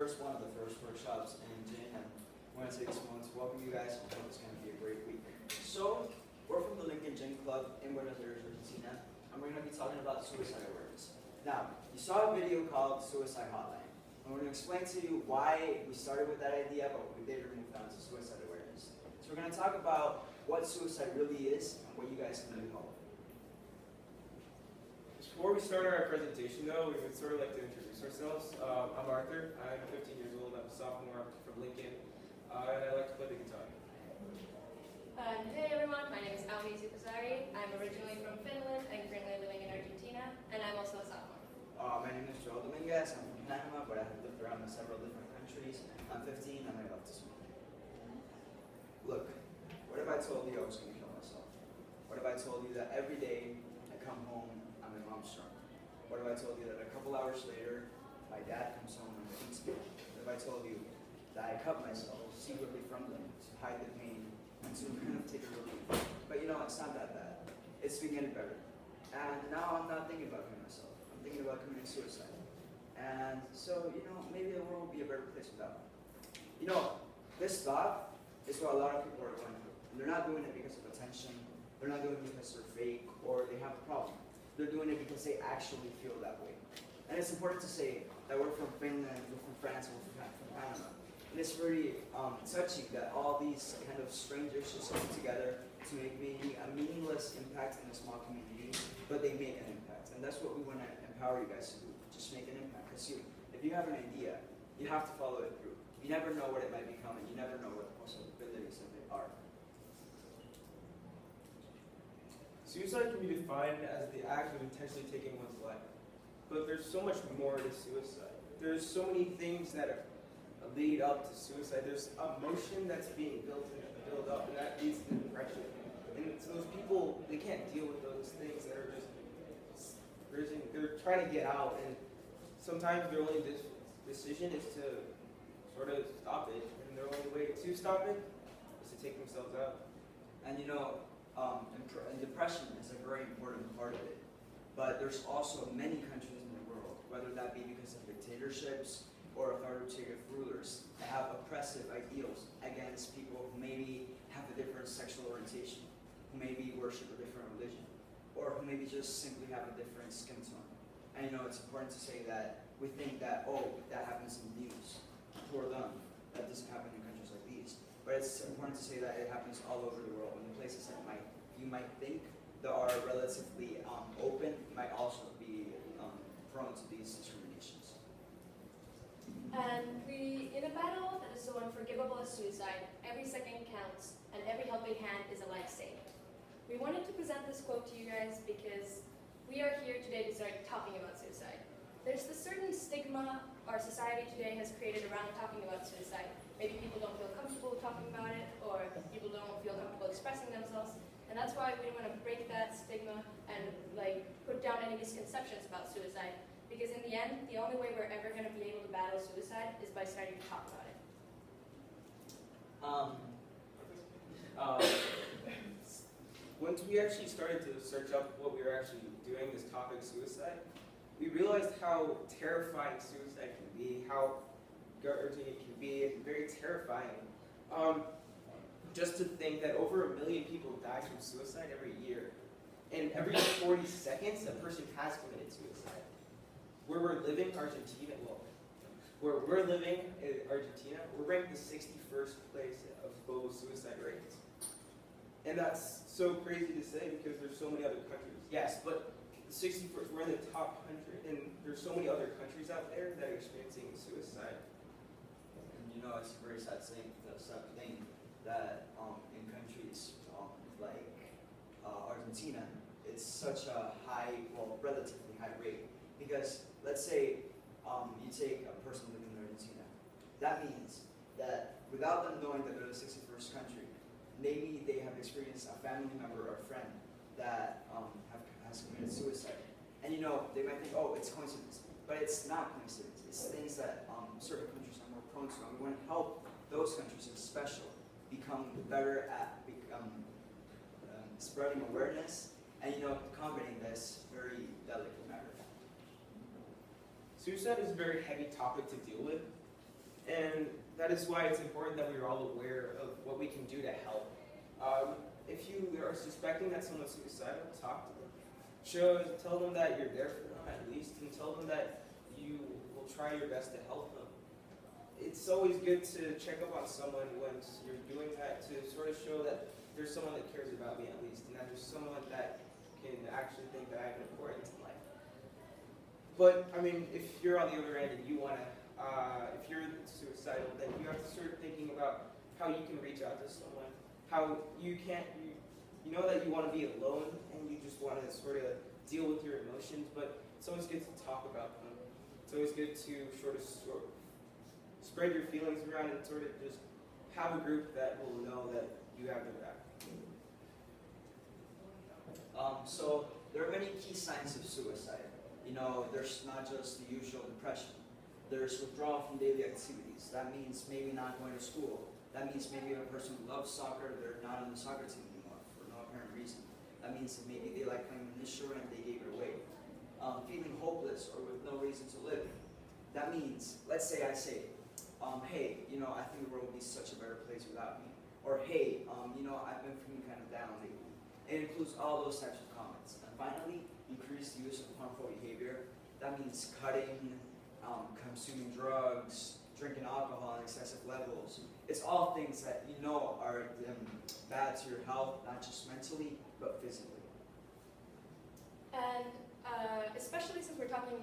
One of the first workshops in June, and I want to take this moment to welcome you guys. I hope it's going to be a great week. So, we're from the Lincoln Gym Club in Buenos Aires, Argentina, and we're going to be talking about suicide awareness. Now, you saw a video called Suicide Hotline. I'm going to explain to you why we started with that idea, but we later moved on to suicide awareness. So we're going to talk about what suicide really is and what you guys can do to help. Before we start our presentation, though, we would sort of like to introduce ourselves. I'm Arthur. I'm 15 years old. I'm a sophomore from Lincoln, and I like to play the guitar. Hey everyone, my name is Almi Supasari. I'm originally from Finland and currently living in Argentina, and I'm also a sophomore. My name is Joel Dominguez. I'm from Panama, but I have lived around in several different countries. I'm 15 and I love to smoke. Look, what if I told you I was going to kill myself? What if I told you that every day I come home and my mom's drunk? What if I told you that a couple hours later my dad comes home and beats me? What if I told you that I cut myself secretly from them to hide the pain and to kind of take a relief? But you know, it's not that bad. It's been getting better. And now I'm not thinking about killing myself. I'm thinking about committing suicide. And so, you know, maybe the world will be a better place without me. You know, this thought is what a lot of people are going through. And they're not doing it because of attention. They're not doing it because they're fake or they have a problem. They're doing it because they actually feel that way. And it's important to say that we're from Finland, we're from France, we're from Panama. And it's very touching that all these kind of strangers just come together to make maybe a meaningless impact in a small community, but they make an impact. And that's what we want to empower you guys to do, just make an impact. Because if you have an idea, you have to follow it through. You never know what it might become, and you never know what the possibilities of it are. Suicide can be defined as the act of intentionally taking one's life. But there's so much more to suicide. There's so many things that lead up to suicide. There's emotion that's being built up, and that leads to depression. And so those people, they can't deal with those things that are just rising. They're trying to get out, and sometimes their only decision is to sort of stop it, and their only way to stop it is to take themselves out. And you know, and depression is a very important part of it. But there's also many countries in the world, whether that be because of dictatorships or authoritative rulers, that have oppressive ideals against people who maybe have a different sexual orientation, who maybe worship a different religion, or who maybe just simply have a different skin tone. And you know, it's important to say that we think that, oh, that happens in the news. For them, that doesn't happen in countries like these. But it's important to say that it happens all over the world, and the places that you might think that are relatively open might also be prone to these discriminations. And in a battle that is so unforgivable as suicide, every second counts, and every helping hand is a life saved. We wanted to present this quote to you guys because we are here today to start talking about suicide. There's this certain stigma our society today has created around talking about suicide. Maybe people don't feel comfortable talking about it, or people don't feel comfortable expressing themselves. And that's why we want to break that stigma and put down any misconceptions about suicide. Because in the end, the only way we're ever going to be able to battle suicide is by starting to talk about it. Once we actually started to search up what we were actually doing, this topic, suicide, we realized how terrifying suicide can be, how gut-wrenching it can be, and very terrifying. Just to think that over 1 million people die from suicide every year, and every 40 seconds a person has committed suicide. Where we're living, Argentina, we're ranked the 61st place of global suicide rates. And that's so crazy to say because there's so many other countries. Yes, but the 61st, we're in the top 100, and there's so many other countries out there that are experiencing suicide. And you know, it's a very sad thing that in countries like Argentina, it's such a high, well, relatively high rate. Because let's say you take a person living in Argentina. That means that without them knowing that they're the 61st country, maybe they have experienced a family member or a friend that has committed suicide. And you know, they might think, oh, it's coincidence. But it's not coincidence. It's things that certain countries are more prone to. And we want to help those countries especially become better at spreading awareness and, you know, combating this very delicate matter. Suicide is a very heavy topic to deal with, And that is why it's important that we are all aware of what we can do to help. If you are suspecting that someone's suicidal, talk to them. Tell them that you're there for them at least, and tell them that you will try your best to help them. It's always good to check up on someone once you're doing that, to sort of show that there's someone that cares about me at least, and that there's someone that can actually think that I have an importance in life. But, I mean, if you're on the other end and you want to, if you're suicidal, then you have to start thinking about how you can reach out to someone, how you can't, you know that you want to be alone and you just want to sort of deal with your emotions, but it's always good to talk about them. It's always good to sort of spread your feelings around and sort of just have a group that will know that you have their back. So there are many key signs of suicide. You know, there's not just the usual depression. There's withdrawal from daily activities. That means maybe not going to school. That means maybe a person who loves soccer, they're not on the soccer team anymore for no apparent reason. That means that maybe they like playing an instrument and they gave it away. Feeling hopeless or with no reason to live. That means, let's say I say, hey, you know, I think the world would be such a better place without me. Or hey, you know, I've been feeling kind of down lately. It includes all those types of comments. And finally, increase the use of harmful behavior. That means cutting, consuming drugs, drinking alcohol in excessive levels. It's all things that you know are bad to your health, not just mentally, but physically. And especially since we're talking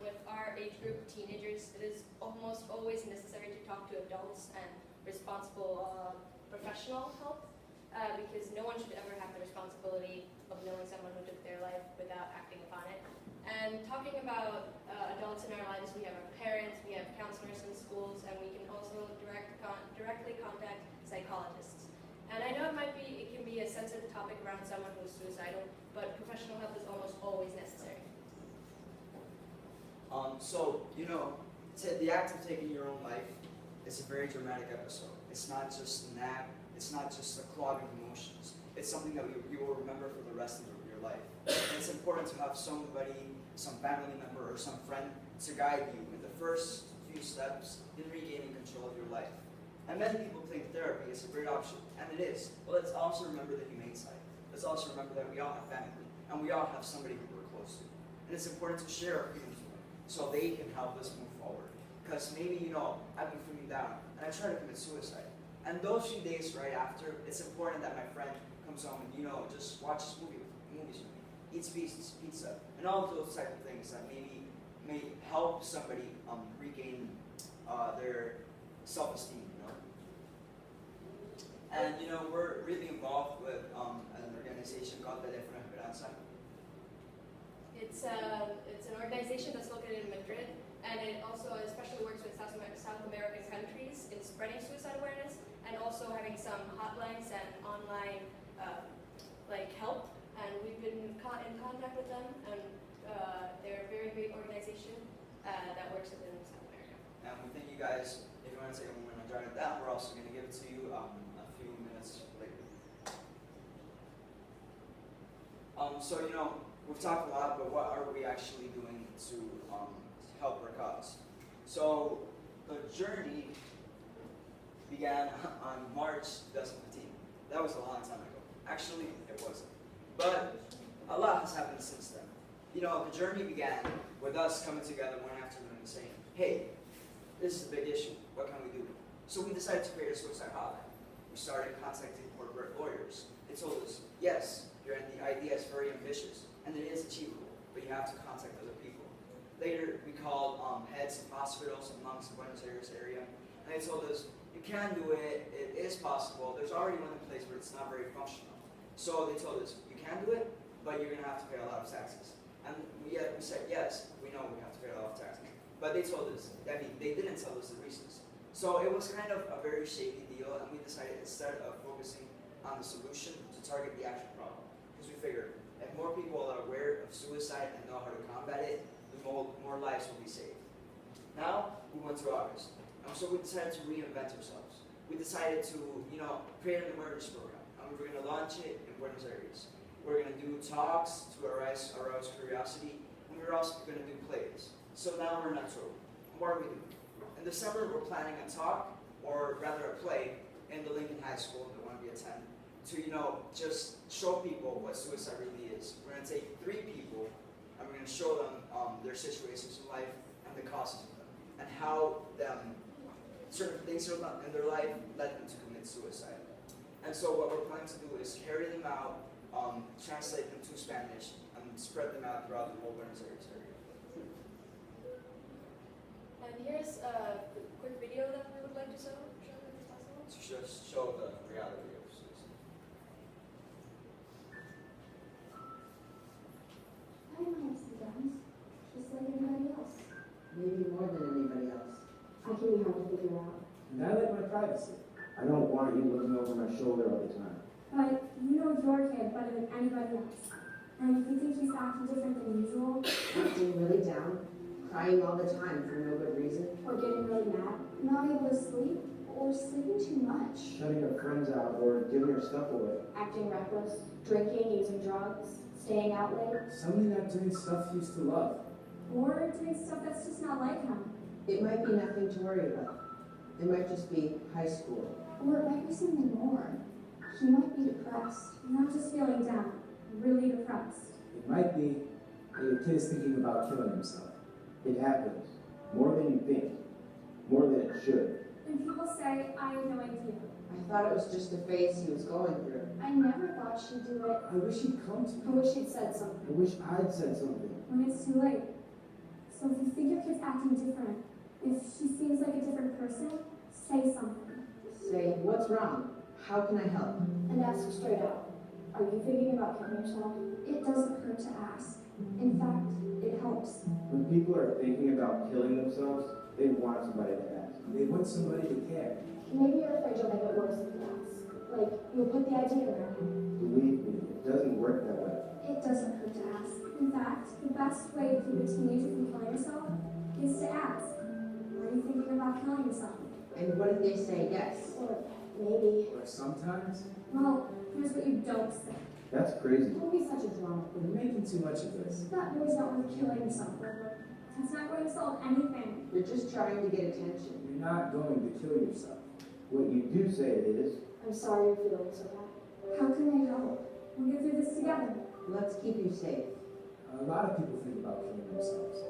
with our age group, teenagers, it is almost always necessary to talk to adults and responsible professional help, because no one should ever have the responsibility of knowing someone who took their life without acting upon it. And talking about adults in our lives, we have our parents, we have counselors in schools, and we can also directly contact psychologists. And I know it can be a sensitive topic around someone who's suicidal, but professional help is almost always necessary. So, you know, the act of taking your own life is a very dramatic episode. It's not just an act, it's not just a clog of emotions. It's something that you will remember for the rest of your life. And it's important to have somebody, some family member, or some friend to guide you in the first few steps in regaining control of your life. And many people think therapy is a great option, and it is. But let's also remember the humane side. Let's also remember that we all have family, and we all have somebody who we're close to. And it's important to share our feelings with them, so they can help us move forward. Because maybe, you know, I've been feeling down, and I try to commit suicide. And those few days right after, it's important that my friend comes home and, you know, just watches movies with me, eats pizza, and all of those type of things that maybe may help somebody regain their self-esteem, you know. And, you know, we're really involved with an organization called the Esperanza. It's an organization that's located in Madrid, and it also especially works with South American countries in spreading suicide awareness, and also having some hotlines and online help. And we've been in contact with them, and they're a very great organization that works within South America. And we thank you guys. If you want to take a moment and jot it down, we're also going to give it to you a few minutes later. So, you know, we've talked a lot, but what are we actually doing to help our cause? So, the journey began on March 2015. That was a long time ago. Actually, it wasn't. But a lot has happened since then. You know, the journey began with us coming together one afternoon and saying, hey, this is a big issue. What can we do? So we decided to create a suicide hotline. We started contacting corporate lawyers. They told us, yes, your idea is very ambitious, and it is achievable, but you have to contact other people. Later, we called heads of hospitals amongst the Buenos Aires area, and they told us, you can do it, it is possible, there's already one in place, but it's not very functional. So they told us, you can do it, but you're going to have to pay a lot of taxes. And we said, yes, we know we have to pay a lot of taxes. But they told us, I mean, they didn't tell us the reasons. So it was kind of a very shady deal, and we decided instead of focusing on the solution to target the actual problem. Because we figured, if more people are aware of suicide and know how to combat it, the more lives will be saved. Now, we went to August. And so we decided to reinvent ourselves. We decided to, you know, create an awareness program. And we were going to launch it in Buenos Aires. We're going to do talks to arouse curiosity, and we're also going to do plays. So now we're in October. What are we doing? In December, we're planning a talk, or rather a play, in the Lincoln High School that one of you attend, to, just show people what suicide really is. We're going to take 3 people, and we're going to show them their situations in life and the causes of them, and how certain things in their life led them to commit suicide. And so what we're planning to do is carry them out, translate them to Spanish, and spread them out throughout the whole Buenos Aires area. And here's a quick video that we would like to show if it's possible. To just show the reality of suicide. I might have some guns, just like anybody else. Maybe more than anybody else. I can be hard to figure out. And I like my privacy. I don't want you looking over my shoulder all the time. But you know your kid better than anybody else. And if you think he's acting different than usual, Acting really down, crying all the time for no good reason. or getting really mad, not able to sleep, or sleeping too much, Shutting your friends out or giving your stuff away. acting reckless, drinking, using drugs, staying out late, Suddenly not doing stuff you used to love. or doing stuff that's just not like him. It might be nothing to worry about. It might just be high school. Or it might be something more. He might be depressed, not just feeling down, really depressed. It might be that your kid is thinking about killing himself. It happens. More than you think. More than it should. And people say, I have no idea. I thought it was just a phase he was going through. I never thought she'd do it. I wish he'd come to I me. wish she'd said something. I wish I'd said something. When it's too late. So if you think your kid's acting different, if she seems like a different person, say something. Say, what's wrong? How can I help? And ask straight out. Are you thinking about killing yourself? It doesn't hurt to ask. In fact, it helps. When people are thinking about killing themselves, they want somebody to ask. They want somebody to care. Maybe you're afraid you'll make it worse if you ask. Like, you'll put the idea in their head. Believe me, it doesn't work that way. It doesn't hurt to ask. In fact, the best way to keep a teenager from killing yourself is to ask. Are you thinking about killing yourself? And what if they say yes? Or maybe. But sometimes, Well, here's what you don't say. that's crazy. Don't be such a drama queen. You're making too much of this. That boy's not worth killing himself over. That's not going to solve anything. You're just trying to get attention. You're not going to kill yourself. What you do say is, I'm sorry you're feeling so bad. How can I help? We'll get through this together. Let's keep you safe. a lot of people think about killing themselves.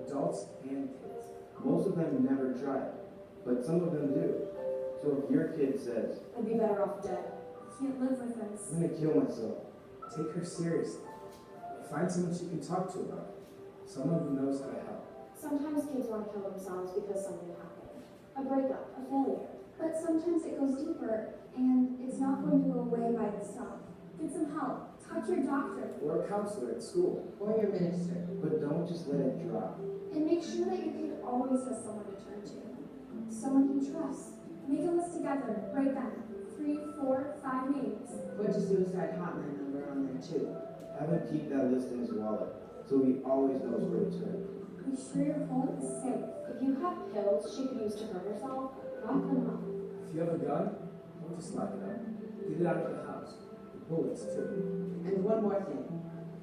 Adults and kids. Most of them never try it, but some of them do. So if your kid says, I'd be better off dead. Can't live with this. I'm gonna kill myself, Take her seriously. Find someone she can talk to about it. Someone who knows how to help. Sometimes kids want to kill themselves because something happened. A breakup, a failure. But sometimes it goes deeper, and it's not going to go away by itself. Get some help. Talk to your doctor. Or a counselor at school. Or your minister. but don't just let it drop. And make sure that your kid always has someone to turn to. Someone he trusts. Make a list together. Write them. 3, 4, 5 names. Put a suicide hotline number on there too. Have him keep that list in his wallet, so he always knows where to turn. Be sure your home is safe. If you have pills she could use to hurt herself, lock them up. If you have a gun, don't just lock it up. Get it out of the house. The bullets, too. And one more thing.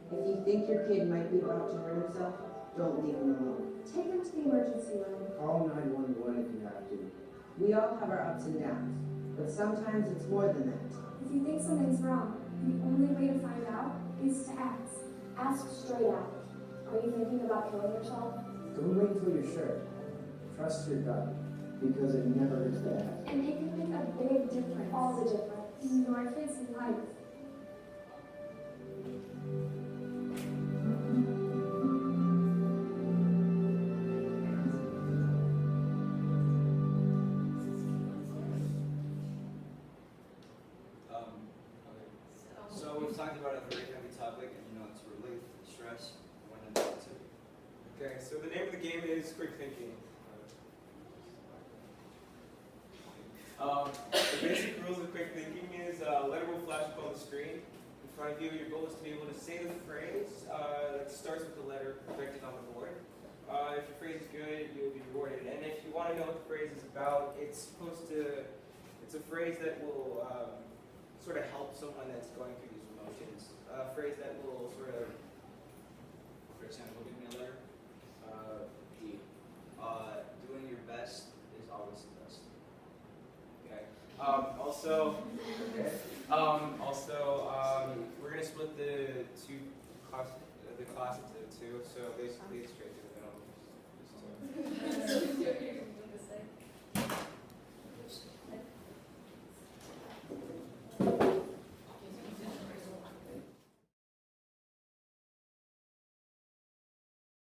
If you think your kid might be about to hurt himself, don't leave him alone. Take them to the emergency room. Call 911 if you have to. We all have our ups and downs, but sometimes it's more than that. If you think something's wrong, the only way to find out is to ask. Ask straight out. Are you thinking about killing yourself? Don't wait until you're sure. Trust your gut. Because it never hurts to ask. And it can make a big difference. All the difference. In your kid's life. So we've talked about a very heavy topic, and it's relief, stress, when to do it too. Okay, so the name of the game is quick thinking. The basic rules of quick thinking is a letter will flash up on the screen in front of you. Your goal is to be able to say the phrase that starts with the letter projected on the board. If your phrase is good, you'll be rewarded. And if you want to know what the phrase is about, it's a phrase that will sort of help someone that's going through these emotions. A phrase that will sort of, For example, give me a letter. D. Doing your best We're gonna split the class into two. So basically, it's straight to the middle. Just two.